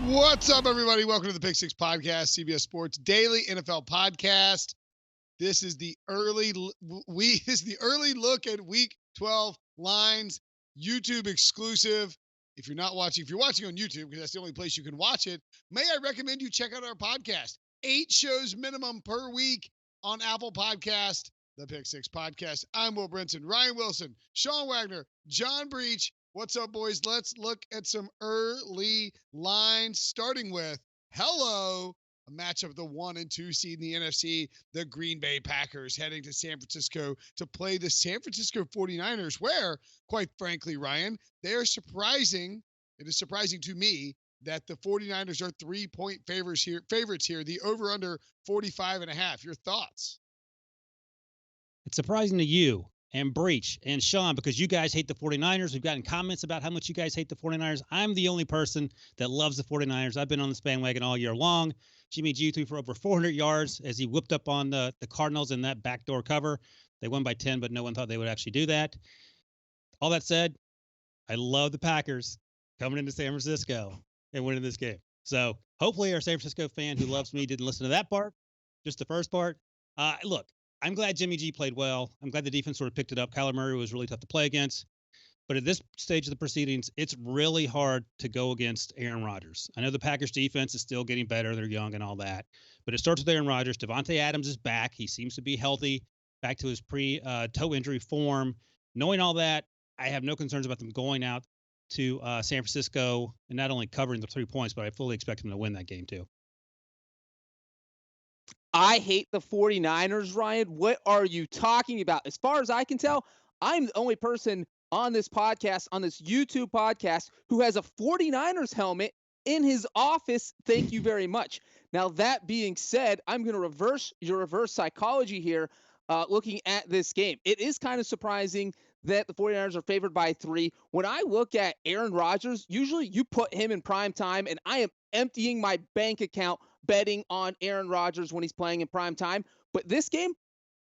What's up, everybody? Welcome to the Pick Six Podcast, CBS Sports Daily NFL Podcast. This is the early look at Week 12 lines, YouTube exclusive. If you're watching on YouTube, because that's the only place you can watch it, may I recommend you check out our podcast. 8 shows minimum per week on Apple Podcast, the Pick Six Podcast. I'm Will Brinson, Ryan Wilson, Sean Wagner, John Breach. What's up, boys? Let's look at some early lines, starting with a matchup of the 1 and 2 seed in the NFC, the Green Bay Packers heading to San Francisco to play the San Francisco 49ers, where, quite frankly, Ryan, they are surprising. It is surprising to me that the 49ers are 3-point favorites here, the over-under 45.5. Your thoughts? It's surprising to you and Breach and Sean because you guys hate the 49ers. We've gotten comments about how much you guys hate the 49ers. I'm the only person that loves the 49ers. I've been on this bandwagon all year long. Jimmy G threw for over 400 yards as he whipped up on the Cardinals in that backdoor cover. They won by 10, but no one thought they would actually do that. All that said, I love the Packers coming into San Francisco and winning this game. So hopefully our San Francisco fan who loves me didn't listen to that part, just the first part. Look, I'm glad Jimmy G played well. I'm glad the defense sort of picked it up. Kyler Murray was really tough to play against. But at this stage of the proceedings, it's really hard to go against Aaron Rodgers. I know the Packers defense is still getting better. They're young and all that. But it starts with Aaron Rodgers. Devontae Adams is back. He seems to be healthy, back to his toe injury form. Knowing all that, I have no concerns about them going out to San Francisco and not only covering the 3 points, but I fully expect them to win that game too. I hate the 49ers, Ryan. What are you talking about? As far as I can tell, I'm the only person on this podcast, on this YouTube podcast, who has a 49ers helmet in his office. Thank you very much. Now, that being said, I'm going to reverse your reverse psychology here, looking at this game. It is kind of surprising that the 49ers are favored by 3. When I look at Aaron Rodgers, usually you put him in prime time, and I am emptying my bank account betting on Aaron Rodgers when he's playing in prime time. But this game,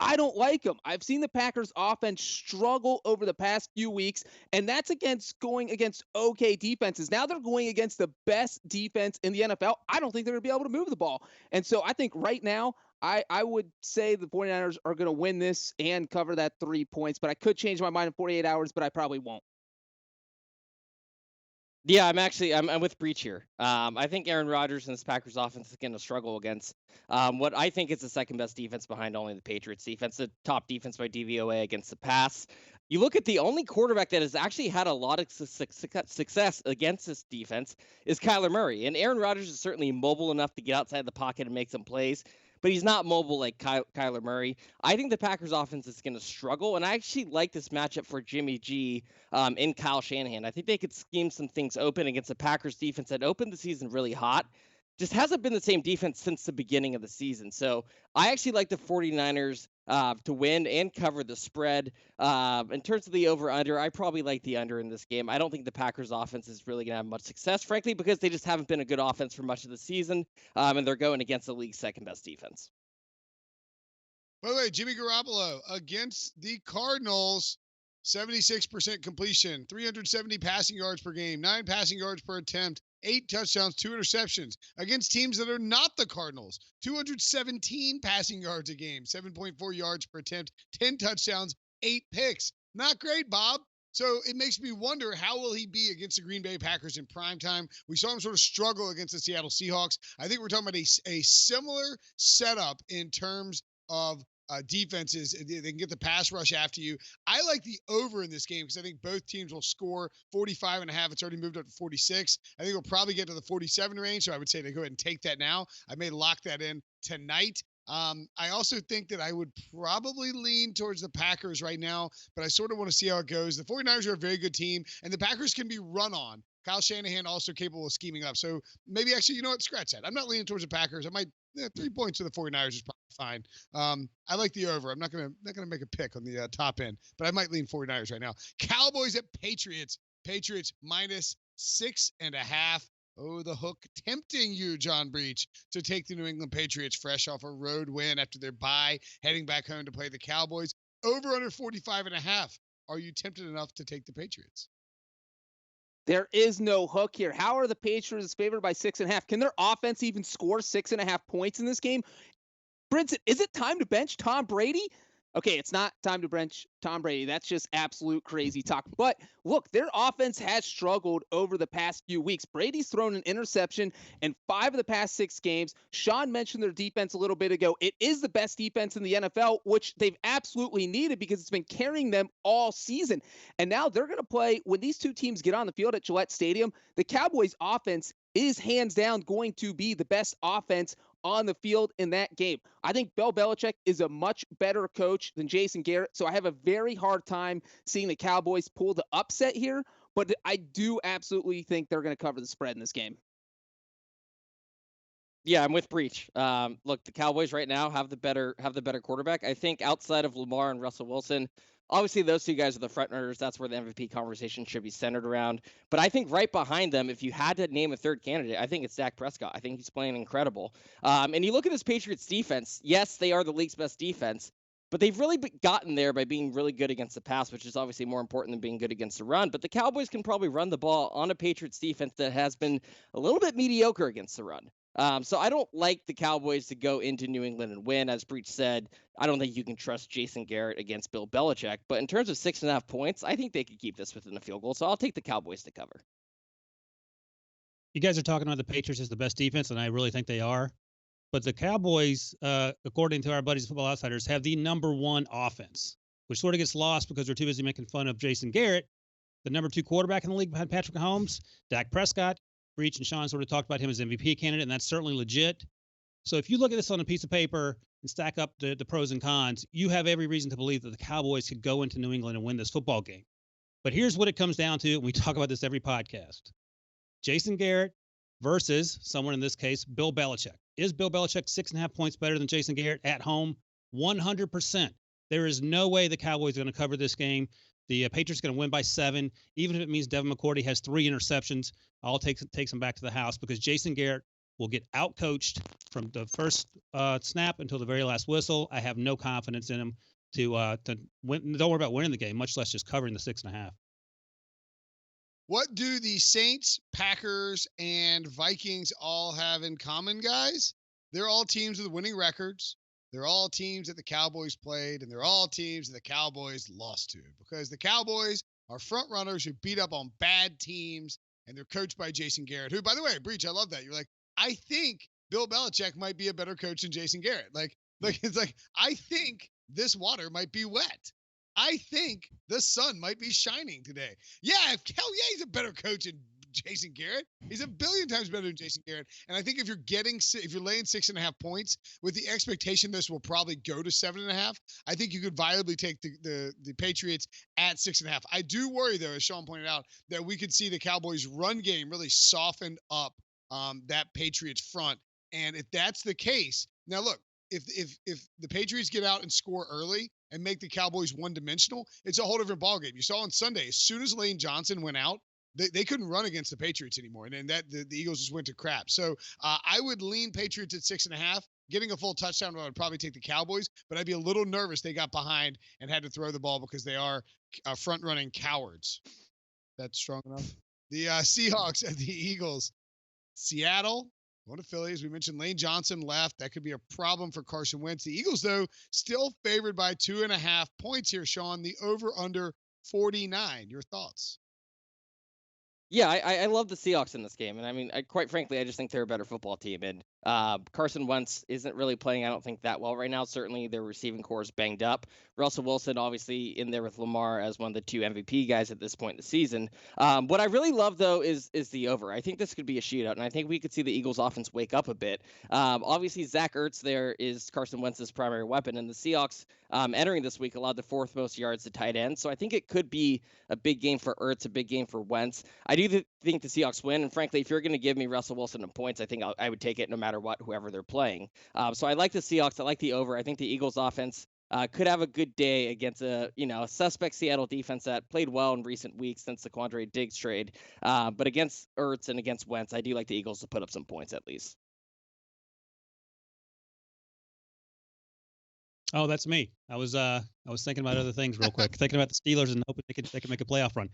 I don't like him. I've seen the Packers offense struggle over the past few weeks, and that's going against okay defenses. Now they're going against the best defense in the NFL. I don't think they're going to be able to move the ball. And so I think right now, I would say the 49ers are going to win this and cover that 3 points, but I could change my mind in 48 hours, but I probably won't. Yeah, I'm with Breach here. I think Aaron Rodgers and this Packers offense is going to struggle against what I think is the second best defense behind only the Patriots defense, the top defense by DVOA against the pass. You look at the only quarterback that has actually had a lot of success against this defense is Kyler Murray. And Aaron Rodgers is certainly mobile enough to get outside the pocket and make some plays, but he's not mobile like Kyler Murray. I think the Packers offense is going to struggle, and I actually like this matchup for Jimmy G and Kyle Shanahan. I think they could scheme some things open against the Packers defense that opened the season really hot. Just hasn't been the same defense since the beginning of the season. So I actually like the 49ers to win and cover the spread. In terms of the over-under, I probably like the under in this game. I don't think the Packers offense is really going to have much success, frankly, because they just haven't been a good offense for much of the season, and they're going against the league's second-best defense. By the way, Jimmy Garoppolo against the Cardinals, 76% completion, 370 passing yards per game, 9 passing yards per attempt, 8 touchdowns, 2 interceptions against teams that are not the Cardinals. 217 passing yards a game, 7.4 yards per attempt, 10 touchdowns, 8 picks. Not great, Bob. So it makes me wonder, how will he be against the Green Bay Packers in primetime? We saw him sort of struggle against the Seattle Seahawks. I think we're talking about a similar setup in terms of defenses. They can get the pass rush after you. I like the over in this game because I think both teams will score 45.5. It's already moved up to 46. I think we'll probably get to the 47 range. So I would say to go ahead and take that now. I may lock that in tonight. I also think that I would probably lean towards the Packers right now, but I sort of want to see how it goes. The 49ers are a very good team, and the Packers can be run on. Kyle Shanahan also capable of scheming up. So maybe actually, you know what? Scratch that. I'm not leaning towards the Packers. I might 3 points to the 49ers is probably fine. I like the over. I'm not gonna make a pick on the top end, but I might lean 49ers right now. Cowboys at Patriots. Patriots minus 6.5. Oh, the hook tempting you, John Breach, to take the New England Patriots fresh off a road win after their bye, heading back home to play the Cowboys. Over under 45.5. Are you tempted enough to take the Patriots? There is no hook here. How are the Patriots favored by 6.5? Can their offense even score 6.5 points in this game? Brinson, is it time to bench Tom Brady? Okay, it's not time to bench Tom Brady. That's just absolute crazy talk. But look, their offense has struggled over the past few weeks. Brady's thrown an interception in 5 of the past 6 games. Sean mentioned their defense a little bit ago. It is the best defense in the NFL, which they've absolutely needed because it's been carrying them all season. And now they're going to play, when these two teams get on the field at Gillette Stadium, the Cowboys offense is hands down going to be the best offense on the field in that game. I think Bill Belichick is a much better coach than Jason Garrett, so I have a very hard time seeing the Cowboys pull the upset here, but I do absolutely think they're going to cover the spread in this game. Yeah, I'm with Breach. Look, the Cowboys right now have the better quarterback. I think outside of Lamar and Russell Wilson, obviously those two guys are the front runners. That's where the MVP conversation should be centered around. But I think right behind them, if you had to name a third candidate, I think it's Dak Prescott. I think he's playing incredible. And you look at this Patriots defense. Yes, they are the league's best defense, but they've really gotten there by being really good against the pass, which is obviously more important than being good against the run. But the Cowboys can probably run the ball on a Patriots defense that has been a little bit mediocre against the run. So I don't like the Cowboys to go into New England and win. As Breach said, I don't think you can trust Jason Garrett against Bill Belichick. But in terms of 6.5 points, I think they could keep this within a field goal. So I'll take the Cowboys to cover. You guys are talking about the Patriots as the best defense, and I really think they are. But the Cowboys, according to our buddies, Football Outsiders, have the number 1 offense, which sort of gets lost because they're too busy making fun of Jason Garrett, the number 2 quarterback in the league behind Patrick Mahomes. Dak Prescott, Breach and Sean sort of talked about him as MVP candidate, and that's certainly legit. So if you look at this on a piece of paper and stack up the pros and cons, you have every reason to believe that the Cowboys could go into New England and win this football game. But here's what it comes down to, and we talk about this every podcast. Jason Garrett versus someone, in this case, Bill Belichick. Is Bill Belichick 6.5 points better than Jason Garrett at home? 100%. There is no way the Cowboys are going to cover this game. The Patriots are going to win by 7, even if it means Devin McCourty has 3 interceptions. I'll take them back to the house because Jason Garrett will get outcoached from the first snap until the very last whistle. I have no confidence in him to win. Don't worry about winning the game, much less just covering the 6.5. What do the Saints, Packers, and Vikings all have in common, guys? They're all teams with winning records. They're all teams that the Cowboys played, and they're all teams that the Cowboys lost to because the Cowboys are front runners who beat up on bad teams, and they're coached by Jason Garrett, who, by the way, Breach, I love that. You're like, I think Bill Belichick might be a better coach than Jason Garrett. Like it's like, I think this water might be wet. I think the sun might be shining today. Yeah, hell yeah, he's a better coach than Jason Garrett. He's a billion times better than Jason Garrett. And I think if you're laying 6.5 points with the expectation this will probably go to 7.5, I think you could viably take the Patriots at 6.5. I do worry though, as Sean pointed out, that we could see the Cowboys' run game really soften up that Patriots front. And if that's the case, now look, if the Patriots get out and score early and make the Cowboys one-dimensional, it's a whole different ballgame. You saw on Sunday, as soon as Lane Johnson went out, they couldn't run against the Patriots anymore, and then the Eagles just went to crap. So I would lean Patriots at 6.5. Getting a full touchdown, I would probably take the Cowboys, but I'd be a little nervous they got behind and had to throw the ball because they are front-running cowards. That's strong enough. The Seahawks and the Eagles. Seattle, going to Philly. As we mentioned, Lane Johnson left. That could be a problem for Carson Wentz. The Eagles, though, still favored by 2.5 points here, Sean. The over-under 49. Your thoughts? Yeah, I love the Seahawks in this game. And I mean, quite frankly, I just think they're a better football team. And Carson Wentz isn't really playing, I don't think, that well right now. Certainly, their receiving core is banged up. Russell Wilson, obviously, in there with Lamar as one of the 2 MVP guys at this point in the season. What I really love, though, is the over. I think this could be a shootout, and I think we could see the Eagles' offense wake up a bit. Obviously, Zach Ertz there is Carson Wentz's primary weapon, and the Seahawks entering this week allowed the 4th most yards to tight end. So I think it could be a big game for Ertz, a big game for Wentz. I do think the Seahawks win, and frankly, if you're going to give me Russell Wilson in points, I think I would take it no matter what, whoever they're playing. So I like the Seahawks. I like the over. I think the Eagles' offense could have a good day against a suspect Seattle defense that played well in recent weeks since the Quandre Diggs trade. But against Ertz and against Wentz, I do like the Eagles to put up some points at least. Oh, that's me. I was thinking about other things real quick, thinking about the Steelers and hoping they can make a playoff run.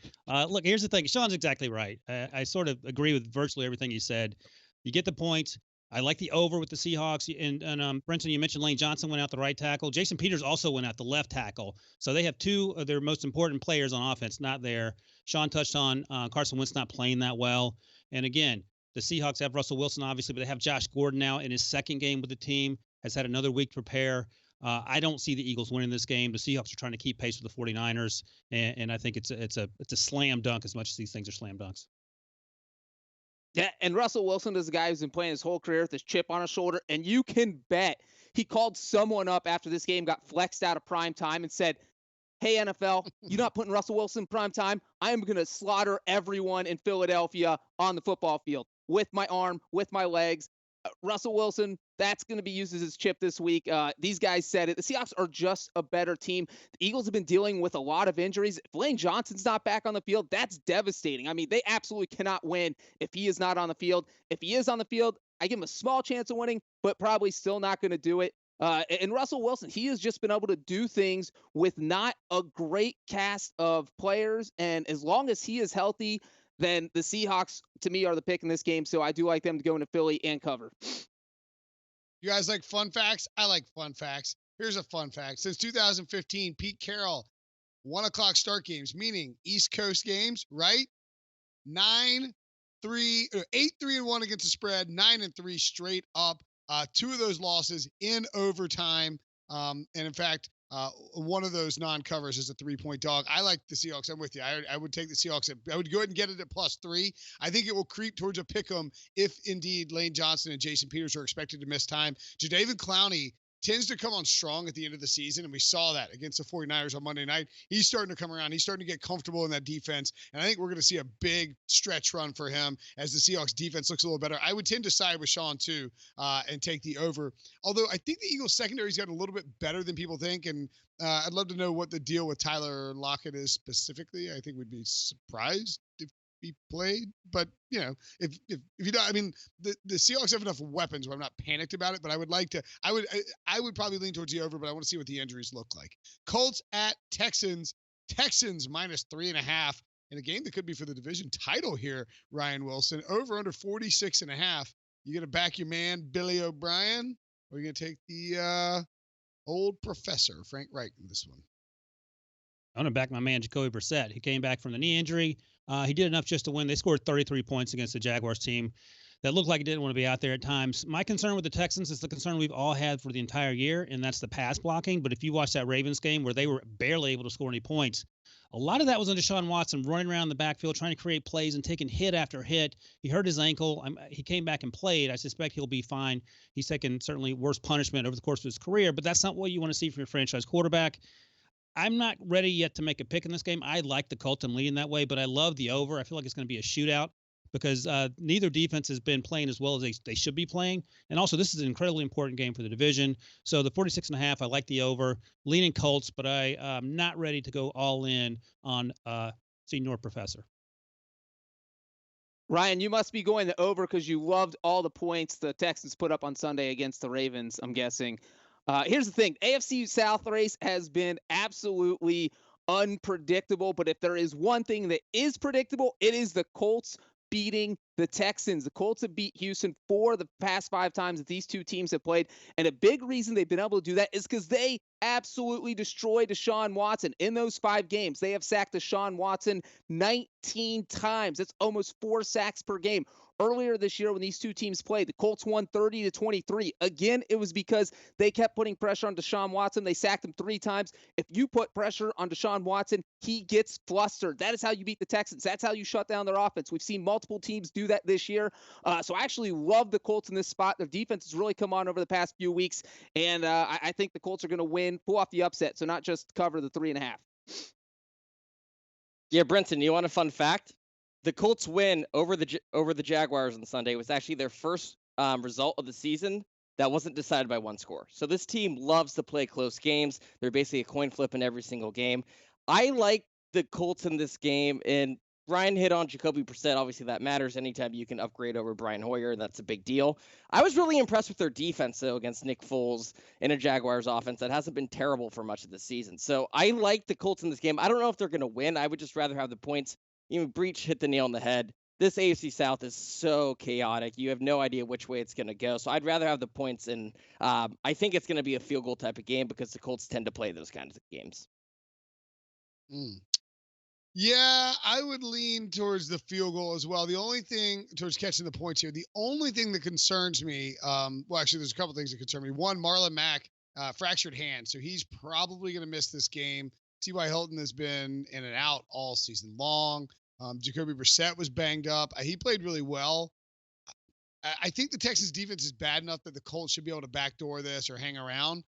Look, here's the thing. Sean's exactly right. I sort of agree with virtually everything you said. You get the point. I like the over with the Seahawks. And Brinson, you mentioned Lane Johnson went out the right tackle. Jason Peters also went out the left tackle. So they have two of their most important players on offense not there. Sean touched on Carson Wentz not playing that well. And again, the Seahawks have Russell Wilson, obviously, but they have Josh Gordon now in his second game with the team, has had another week to prepare. I don't see the Eagles winning this game. The Seahawks are trying to keep pace with the 49ers, and I think it's a slam dunk as much as these things are slam dunks. Yeah, and Russell Wilson is a guy who's been playing his whole career with this chip on his shoulder, and you can bet he called someone up after this game, got flexed out of prime time, and said, "Hey, NFL, you're not putting Russell Wilson in prime time. I am going to slaughter everyone in Philadelphia on the football field with my arm, with my legs." Russell Wilson, that's going to be used as his chip this week. These guys said it. The Seahawks are just a better team. The Eagles have been dealing with a lot of injuries. If Lane Johnson's not back on the field, that's devastating. I mean, they absolutely cannot win if he is not on the field. If he is on the field, I give him a small chance of winning, but probably still not going to do it. And Russell Wilson, he has just been able to do things with not a great cast of players. And as long as he is healthy, then the Seahawks, to me, are the pick in this game. So I do like them to go into Philly and cover. You guys like fun facts? I like fun facts. Here's a fun fact. Since 2015, Pete Carroll, 1 o'clock start games, meaning East Coast games, right? 8-3-1 against the spread, 9-3 straight up. 2 of those losses in overtime. And in fact, one of those non-covers is a 3-point dog. I like the Seahawks. I'm with you. I would take the Seahawks. I would go ahead and get it at +3. I think it will creep towards a pick'em if indeed Lane Johnson and Jason Peters are expected to miss time. Jadeveon Clowney tends to come on strong at the end of the season, and we saw that against the 49ers on Monday night. He's starting to come around. He's starting to get comfortable in that defense, and I think we're going to see a big stretch run for him as the Seahawks defense looks a little better. I would tend to side with Sean, too, and take the over, although I think the Eagles secondary's gotten a little bit better than people think, and I'd love to know what the deal with Tyler Lockett is specifically. I think we'd be surprised if he played, but if you don't, I mean, the Seahawks have enough weapons where I'm not panicked about it, but I would probably lean towards the over, but I want to see what the injuries look like. Colts at Texans -3.5 in a game that could be for the division title here. Ryan Wilson over under 46.5. You gonna back your man Billy O'Brien, or are you gonna take the old professor Frank Reich in this one? I'm going to back my man Jacoby Brissett. He came back from the knee injury. He did enough just to win. They scored 33 points against the Jaguars team that looked like it didn't want to be out there at times. My concern with the Texans is the concern we've all had for the entire year, and that's the pass blocking. But if you watch that Ravens game where they were barely able to score any points, a lot of that was on Deshaun Watson running around the backfield, trying to create plays and taking hit after hit. He hurt his ankle. He came back and played. I suspect he'll be fine. He's taken certainly worse punishment over the course of his career, but that's not what you want to see from your franchise quarterback. I'm not ready yet to make a pick in this game. I like the Colts. I'm leaning that way, but I love the over. I feel like it's going to be a shootout because neither defense has been playing as well as they should be playing. And also, this is an incredibly important game for the division. So the 46.5, I like the over. Leaning Colts, but I'm not ready to go all in on Senior Professor. Ryan, you must be going the over because you loved all the points the Texans put up on Sunday against the Ravens, I'm guessing. Here's the thing. AFC South race has been absolutely unpredictable, but if there is one thing that is predictable, it is the Colts beating the Texans. The Colts have beat Houston 4 of the past 5 times that these two teams have played, and a big reason they've been able to do that is because they absolutely destroyed Deshaun Watson. In those 5 games, they have sacked Deshaun Watson 19 times. That's almost 4 sacks per game. Earlier this year when these two teams played, the Colts won 30-23. Again, it was because they kept putting pressure on Deshaun Watson. They sacked him 3 times. If you put pressure on Deshaun Watson, he gets flustered. That is how you beat the Texans. That's how you shut down their offense. We've seen multiple teams do that this year. So I actually love the Colts in this spot. Their defense has really come on over the past few weeks, and I think the Colts are going to win, pull off the upset, so not just cover the 3.5. Yeah, Brinson, you want a fun fact? The Colts win over the Jaguars on Sunday was actually their first result of the season that wasn't decided by one score. So this team loves to play close games. They're basically a coin flip in every single game. I like the Colts in this game, and Ryan hit on Jacoby Brissett. Obviously, that matters. Anytime you can upgrade over Brian Hoyer, that's a big deal. I was really impressed with their defense, though, against Nick Foles in a Jaguars offense that hasn't been terrible for much of the season. So I like the Colts in this game. I don't know if they're going to win. I would just rather have the points. Even Breach hit the nail on the head. This AFC South is so chaotic. You have no idea which way it's going to go. So I'd rather have the points, and I think it's going to be a field goal type of game because the Colts tend to play those kinds of games. Yeah, I would lean towards the field goal as well. The only thing towards catching the points here, the only thing that concerns me, well, actually, there's a couple things that concern me. One, Marlon Mack, fractured hand, so he's probably going to miss this game. T.Y. Hilton has been in and out all season long. Jacoby Brissett was banged up. He played really well. I think the Texans defense is bad enough that the Colts should be able to backdoor this or hang around.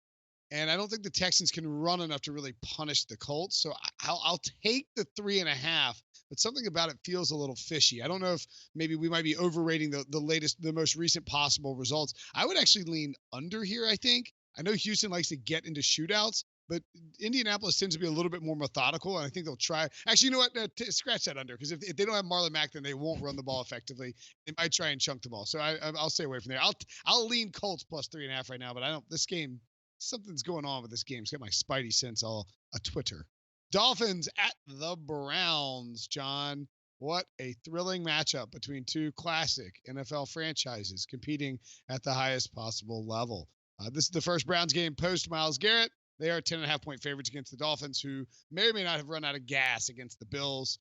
And I don't think the Texans can run enough to really punish the Colts. So I'll take the 3.5, but something about it feels a little fishy. I don't know if maybe we might be overrating the most recent possible results. I would actually lean under here, I think. I know Houston likes to get into shootouts, but Indianapolis tends to be a little bit more methodical, and I think they'll try. Actually, you know what? Scratch that under, because if they don't have Marlon Mack, then they won't run the ball effectively. They might try and chunk the ball. So I'll stay away from there. I'll lean Colts plus 3.5 right now, but I don't. This game, something's going on with this game. It's got my spidey sense all a Twitter. Dolphins at the Browns, John. What a thrilling matchup between two classic NFL franchises competing at the highest possible level. This is the first Browns game post Myles Garrett. They are 10.5-point favorites against the Dolphins, who may or may not have run out of gas against the Bills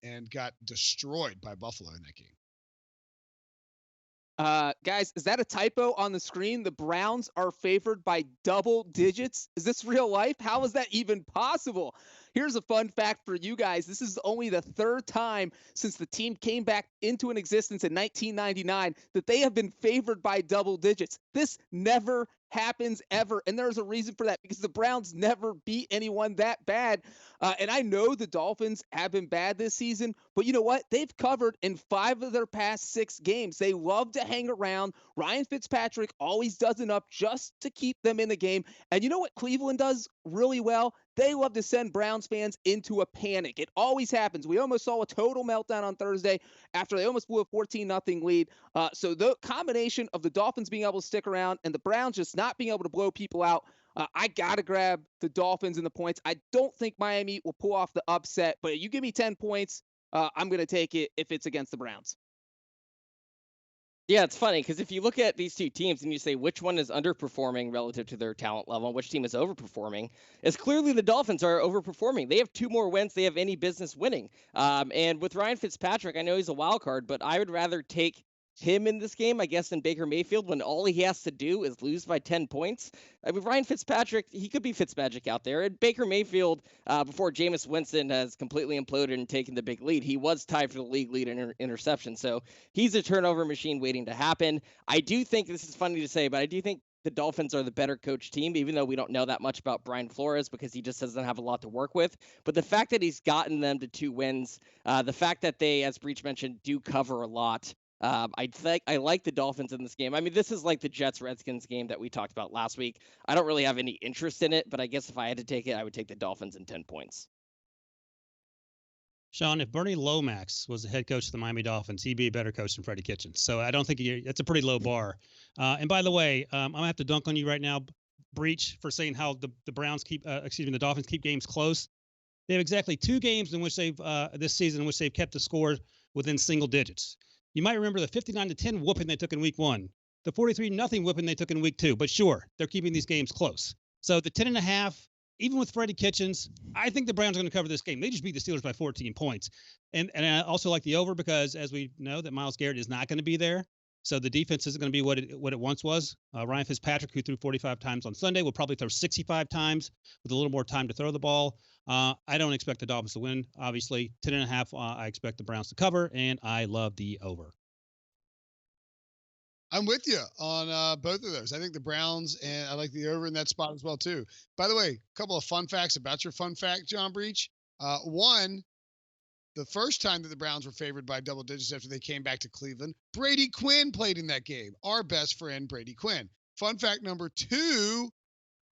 and got destroyed by Buffalo in that game. Guys, is that a typo on the screen? The Browns are favored by double digits. Is this real life? How is that even possible? Here's a fun fact for you guys. This is only the third time since the team came back into an existence in 1999 that they have been favored by double digits. This never happens ever. And there's a reason for that, because the Browns never beat anyone that bad. And I know the Dolphins have been bad this season, but you know what? They've covered in 5 of their past 6 games. They love to hang around. Ryan Fitzpatrick always does enough just to keep them in the game. And you know what Cleveland does really well? They love to send Browns fans into a panic. It always happens. We almost saw a total meltdown on Thursday after they almost blew a 14-0 lead. So the combination of the Dolphins being able to stick around and the Browns just not being able to blow people out, I got to grab the Dolphins and the points. I don't think Miami will pull off the upset, but you give me 10 points, I'm going to take it if it's against the Browns. Yeah, it's funny because if you look at these two teams and you say which one is underperforming relative to their talent level and which team is overperforming, it's clearly the Dolphins are overperforming. They have 2 more wins they have any business winning. And with Ryan Fitzpatrick, I know he's a wild card, but I would rather take him in this game, I guess, than Baker Mayfield when all he has to do is lose by 10 points. I mean, Ryan Fitzpatrick, he could be Fitzmagic out there. And Baker Mayfield, before Jameis Winston has completely imploded and taken the big lead, he was tied for the league lead in interception. So he's a turnover machine waiting to happen. I do think, this is funny to say, but I do think the Dolphins are the better coach team, even though we don't know that much about Brian Flores because he just doesn't have a lot to work with. But the fact that he's gotten them to 2 wins, the fact that they, as Breach mentioned, do cover a lot, I like the Dolphins in this game. I mean, this is like the Jets-Redskins game that we talked about last week. I don't really have any interest in it, but I guess if I had to take it, I would take the Dolphins in 10 points. Sean, if Bernie Lomax was the head coach of the Miami Dolphins, he'd be a better coach than Freddie Kitchens. So I don't think that's a pretty low bar. And by the way, I'm going to have to dunk on you right now, Breach, for saying how the Dolphins keep games close. They have exactly 2 games in which they've this season in which they've kept the score within single digits. You might remember the 59-10 whooping they took in week 1, the 43-0 whooping they took in week 2. But sure, they're keeping these games close. So the 10.5, even with Freddie Kitchens, I think the Browns are going to cover this game. They just beat the Steelers by 14 points. And I also like the over because, as we know, that Myles Garrett is not going to be there. So the defense isn't going to be what it once was. Ryan Fitzpatrick, who threw 45 times on Sunday, will probably throw 65 times with a little more time to throw the ball. I don't expect the Dolphins to win, obviously. 10.5, I expect the Browns to cover, and I love the over. I'm with you on both of those. I think the Browns, and I like the over in that spot as well, too. By the way, a couple of fun facts about your fun fact, John Breach. One, the first time that the Browns were favored by double digits after they came back to Cleveland, Brady Quinn played in that game. Our best friend, Brady Quinn. Fun fact number 2,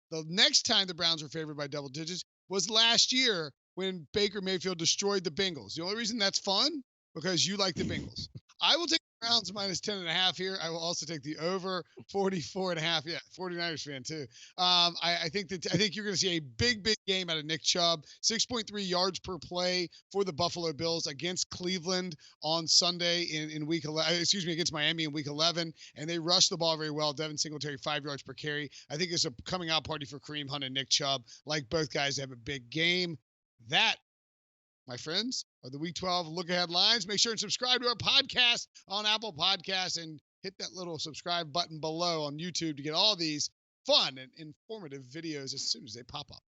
the next time the Browns were favored by double digits was last year when Baker Mayfield destroyed the Bengals. The only reason that's fun, because you like the Bengals. I will take the Browns minus 10.5 here. I will also take the over 44.5. Yeah, 49ers fan too. I think you're going to see a big game out of Nick Chubb. 6.3 yards per play for the Buffalo Bills against Cleveland on Sunday in week 11. Excuse me, against Miami in week 11, and they rushed the ball very well. Devin Singletary 5 yards per carry. I think it's a coming out party for Kareem Hunt and Nick Chubb. Like both guys have a big game. That, my friends, are the Week 12 look-ahead lines. Make sure and subscribe to our podcast on Apple Podcasts and hit that little subscribe button below on YouTube to get all these fun and informative videos as soon as they pop up.